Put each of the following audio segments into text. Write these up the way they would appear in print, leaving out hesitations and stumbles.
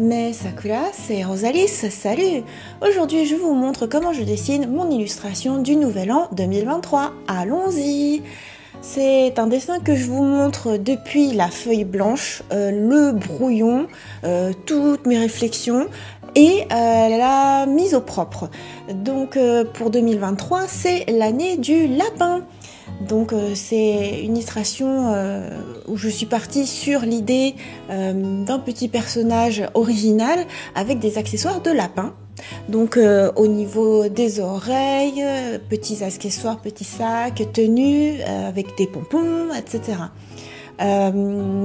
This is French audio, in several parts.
Mais Sakura, c'est Rosalis, salut! Aujourd'hui, je vous montre comment je dessine mon illustration du Nouvel An 2023. Allons-y! C'est un dessin que je vous montre depuis la feuille blanche, le brouillon, toutes mes réflexions et la mise au propre. Donc pour 2023, c'est l'année du lapin. Donc c'est une illustration où je suis partie sur l'idée d'un petit personnage original avec des accessoires de lapin. Donc au niveau des oreilles, petits accessoires, petits sacs, tenues avec des pompons, etc.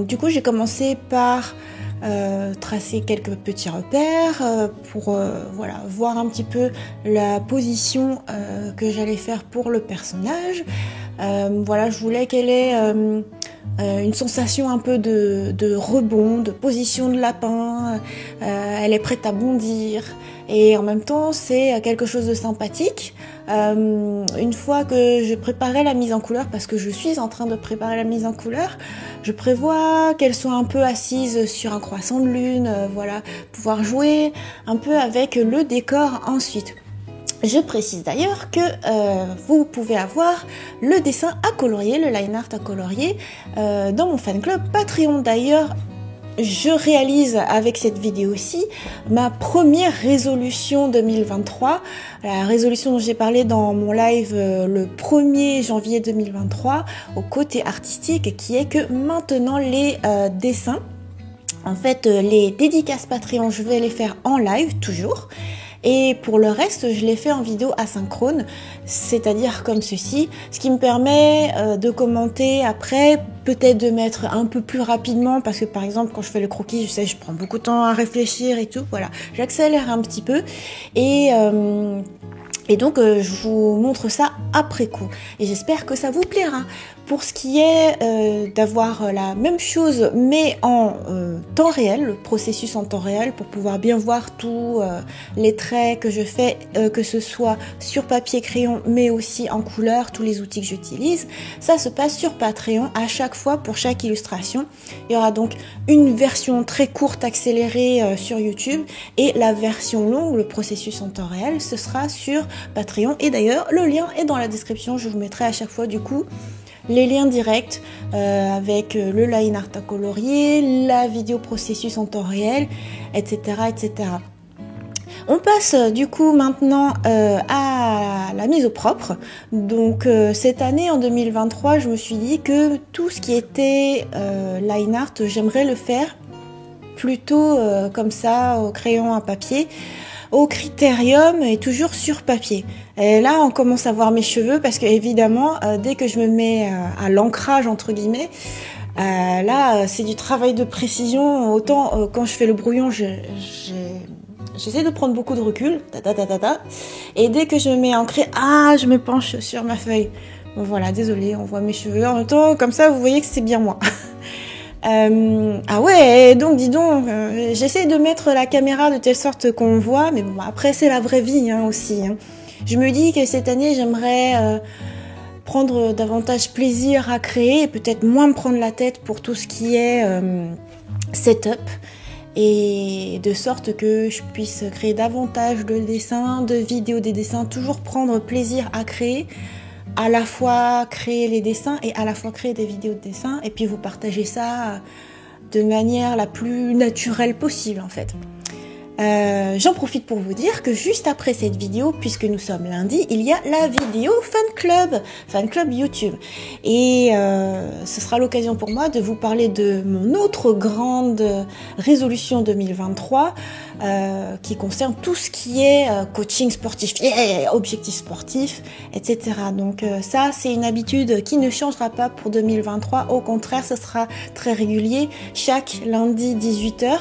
Du coup j'ai commencé par tracer quelques petits repères pour voilà, voir un petit peu la position que j'allais faire pour le personnage. Voilà, je voulais qu'elle ait une sensation un peu de rebond, de position de lapin. Elle est prête à bondir et en même temps c'est quelque chose de sympathique. Une fois que je préparais la mise en couleur, parce que je suis en train de préparer la mise en couleur, je prévois qu'elle soit un peu assise sur un croissant de lune, voilà, pouvoir jouer un peu avec le décor ensuite. Je précise d'ailleurs que vous pouvez avoir le dessin à colorier, le line art à colorier dans mon fan club Patreon. D'ailleurs, je réalise avec cette vidéo-ci ma première résolution 2023, la résolution dont j'ai parlé dans mon live le 1er janvier 2023 au côté artistique, qui est que maintenant les dessins, en fait les dédicaces Patreon, je vais les faire en live toujours. Et pour le reste, je l'ai fait en vidéo asynchrone, c'est-à-dire comme ceci, ce qui me permet de commenter après, peut-être de mettre un peu plus rapidement, parce que par exemple, quand je fais le croquis, je sais, je prends beaucoup de temps à réfléchir et tout, voilà, j'accélère un petit peu, et donc je vous montre ça après coup, et j'espère que ça vous plaira. Pour ce qui est d'avoir la même chose mais en temps réel, le processus en temps réel, pour pouvoir bien voir tous les traits que je fais, que ce soit sur papier crayon mais aussi en couleur, tous les outils que j'utilise, ça se passe sur Patreon à chaque fois pour chaque illustration. Il y aura donc une version très courte accélérée sur YouTube et la version longue, le processus en temps réel, ce sera sur Patreon. Et d'ailleurs le lien est dans la description, je vous mettrai à chaque fois du coup les liens directs avec le line art à colorier, la vidéo processus en temps réel, etc. etc. On passe du coup maintenant à la mise au propre. Donc cette année en 2023, je me suis dit que tout ce qui était line art, j'aimerais le faire plutôt comme ça, au crayon à papier, au critérium et toujours sur papier. Et là, on commence à voir mes cheveux parce que évidemment, dès que je me mets à l'ancrage entre guillemets, là, c'est du travail de précision. Autant quand je fais le brouillon, j'essaie de prendre beaucoup de recul, et dès que je me mets à ancrer, je me penche sur ma feuille. Bon, voilà, désolée, on voit mes cheveux. En même temps, comme ça, vous voyez que c'est bien moi. Ah ouais, donc dis donc, j'essaie de mettre la caméra de telle sorte qu'on voit, mais bon, après c'est la vraie vie aussi. Je me dis que cette année j'aimerais prendre davantage plaisir à créer et peut-être moins me prendre la tête pour tout ce qui est setup, et de sorte que je puisse créer davantage de dessins, de vidéos des dessins, toujours prendre plaisir à créer, à la fois créer les dessins et à la fois créer des vidéos de dessins, et puis vous partager ça de manière la plus naturelle possible en fait. J'en profite pour vous dire que juste après cette vidéo, puisque nous sommes lundi, il y a la vidéo fan club YouTube, et ce sera l'occasion pour moi de vous parler de mon autre grande résolution 2023 qui concerne tout ce qui est coaching sportif, objectifs sportifs, etc. Donc ça, c'est une habitude qui ne changera pas pour 2023, au contraire, ce sera très régulier, chaque lundi 18h.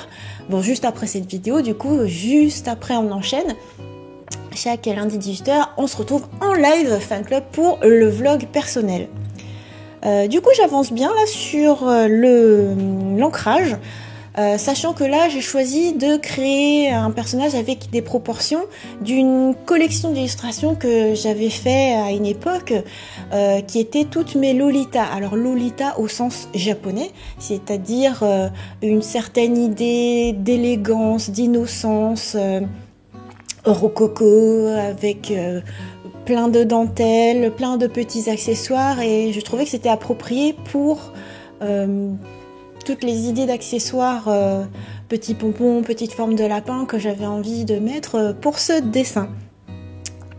Bon, juste après cette vidéo, du coup, juste après on enchaîne. Chaque lundi 18h, on se retrouve en live fan club pour le vlog personnel. Du coup, j'avance bien là sur l'ancrage. Sachant que là j'ai choisi de créer un personnage avec des proportions d'une collection d'illustrations que j'avais fait à une époque, qui étaient toutes mes Lolita. Alors Lolita au sens japonais, c'est-à-dire une certaine idée d'élégance, d'innocence, rococo, avec plein de dentelles, plein de petits accessoires, et je trouvais que c'était approprié pour toutes les idées d'accessoires, petits pompons, petites formes de lapin que j'avais envie de mettre pour ce dessin.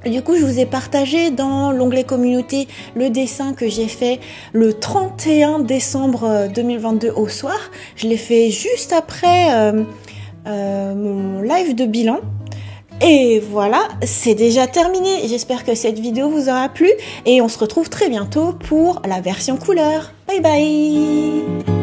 Du coup, je vous ai partagé dans l'onglet communauté le dessin que j'ai fait le 31 décembre 2022 au soir. Je l'ai fait juste après mon live de bilan. Et voilà, c'est déjà terminé. J'espère que cette vidéo vous aura plu et on se retrouve très bientôt pour la version couleur. Bye bye!